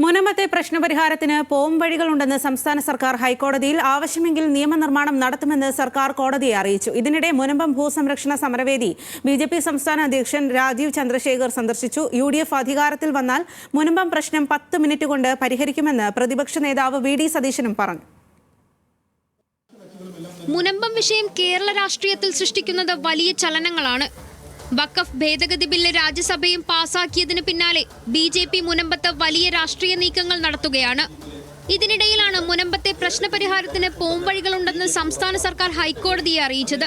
മുനമ്പത്തെ പ്രശ്നപരിഹാരത്തിന് പോംവഴികളുണ്ടെന്ന് സംസ്ഥാന സർക്കാർ ഹൈക്കോടതിയിൽ ആവശ്യമെങ്കിൽ നിയമനിർമ്മാണം നടത്തുമെന്ന് സർക്കാർ കോടതിയെ അറിയിച്ചു. ഇതിനിടെ മുനമ്പം ഭൂസംരക്ഷണ സമരവേദി ബിജെപി സംസ്ഥാന അധ്യക്ഷൻ രാജീവ് ചന്ദ്രശേഖർ സന്ദർശിച്ചു. UDF അധികാരത്തിൽ വന്നാൽ മുനമ്പം പ്രശ്നം 10 മിനിറ്റ് കൊണ്ട് പരിഹരിക്കുമെന്ന് പ്രതിപക്ഷ നേതാവ് VD സതീശനും പറഞ്ഞു. മുനമ്പം വിഷയം കേരള രാഷ്ട്രീയത്തിൽ സൃഷ്ടിക്കുന്നത് വലിയ ചലനങ്ങളാണ്. വഖഫ് ഭേദഗതി ബില്ല് രാജ്യസഭയും പാസാക്കിയതിനു പിന്നാലെ BJP മുനമ്പത്ത് വലിയ രാഷ്ട്രീയ നീക്കങ്ങൾ നടത്തുകയാണ്. ഇതിനിടയിലാണ് മുനമ്പത്തെ പ്രശ്നപരിഹാരത്തിന് പോംവഴികളുണ്ടെന്ന് സംസ്ഥാന സർക്കാർ ഹൈക്കോടതിയെ അറിയിച്ചത്.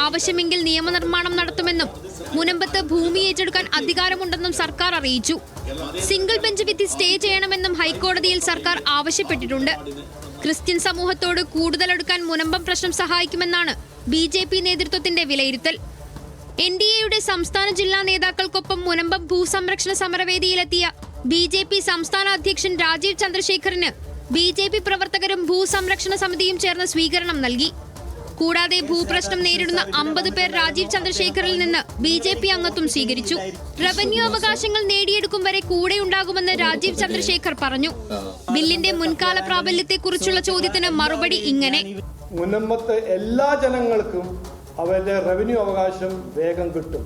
ആവശ്യമെങ്കിൽ നിയമനിർമ്മാണം നടത്തുമെന്നും മുനമ്പത്ത് ഭൂമി ഏറ്റെടുക്കാൻ അധികാരമുണ്ടെന്നും സർക്കാർ അറിയിച്ചു. സിംഗിൾ ബെഞ്ച് വിധി സ്റ്റേ ചെയ്യണമെന്നും ഹൈക്കോടതിയിൽ സർക്കാർ ആവശ്യപ്പെട്ടിട്ടുണ്ട്. ക്രിസ്ത്യൻ സമൂഹത്തോട് കൂടുതലെടുക്കാൻ മുനമ്പം പ്രശ്നം സഹായിക്കുമെന്നാണ് BJP നേതൃത്വത്തിന്റെ വിലയിരുത്തൽ. NDAയുടെ സംസ്ഥാന ജില്ലാ നേതാക്കൾക്കൊപ്പം മുനമ്പം ഭൂസംരക്ഷണ സമരവേദിയിലെത്തിയ BJP സംസ്ഥാന അധ്യക്ഷൻ രാജീവ് ചന്ദ്രശേഖറിന് BJP പ്രവർത്തകരും ഭൂസംരക്ഷണ സമിതിയും ചേർന്ന് സ്വീകരണം നൽകി. കൂടാതെ ഭൂപ്രശ്നം നേരിടുന്ന 50 പേർ രാജീവ് ചന്ദ്രശേഖറിൽ നിന്ന് BJP അംഗത്വം സ്വീകരിച്ചു. റവന്യൂ അവകാശങ്ങൾ നേടിയെടുക്കും വരെ കൂടെയുണ്ടാകുമെന്ന് രാജീവ് ചന്ദ്രശേഖർ പറഞ്ഞു. ബില്ലിന്റെ മുൻകാല പ്രാബല്യത്തെക്കുറിച്ചുള്ള ചോദ്യത്തിന് മറുപടി ഇങ്ങനെ: മുനമ്പത്തെ എല്ലാ ജനങ്ങൾക്കും അവരുടെ റവന്യൂ അവകാശം വേഗം കിട്ടും.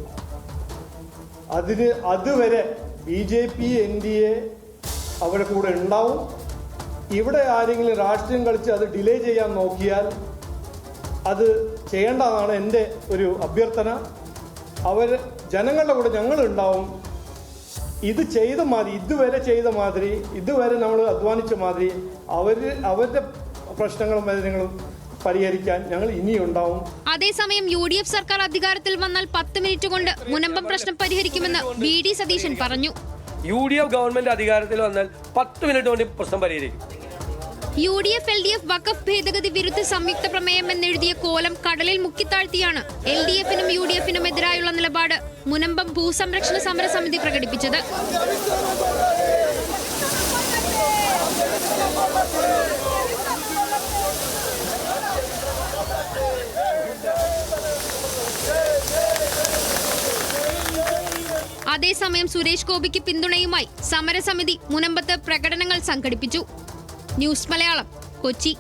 അതുവരെ BJP NDA അവരുടെ കൂടെ ഉണ്ടാവും. ഇവിടെ ആരെങ്കിലും രാഷ്ട്രീയം കളിച്ച് അത് ഡിലേ ചെയ്യാൻ നോക്കിയാൽ അത് ചെയ്യേണ്ടതാണ് എൻ്റെ ഒരു അഭ്യർത്ഥന. ജനങ്ങളുടെ കൂടെ ഞങ്ങൾ ഉണ്ടാവും. ഇത് ചെയ്ത മാതിരി, ഇതുവരെ ചെയ്ത മാതിരി, ഇതുവരെ നമ്മൾ അധ്വാനിച്ച മാതിരി അവരുടെ പ്രശ്നങ്ങളും വേദനകളും പരിഹരിക്കാൻ ഞങ്ങൾ ഇനിയുണ്ടാവും. അതേസമയം UDF സർക്കാർ അധികാരത്തിൽ വന്നാൽ 10 മിനിറ്റ് കൊണ്ട് മുനമ്പം പ്രശ്നം പരിഹരിക്കുമെന്ന് VD സതീശൻ പറഞ്ഞു. UDF ഗവൺമെന്റ് അധികാരത്തിൽ വന്നാൽ 10 മിനിറ്റ് കൊണ്ട് പ്രശ്നം പരിഹരിക്കും. UDF LDF വഖഫ് ഭേദഗതി വിരുദ്ധ സംയുക്ത പ്രമേയം എന്നെഴുതിയ കോലം കടലിൽ മുക്കിത്താഴ്ത്തിയാണ് LDFനും UDFനും എതിരായുള്ള നിലപാട് മുനമ്പം ഭൂസംരക്ഷണ സമരസമിതി പ്രകടിപ്പിച്ചത്. അതേസമയം സുരേഷ് ഗോപിക്ക് പിന്തുണയുമായി സമരസമിതി മുനമ്പത്ത് പ്രകടനങ്ങൾ സംഘടിപ്പിച്ചു. ന്യൂസ് മലയാളം, കൊച്ചി.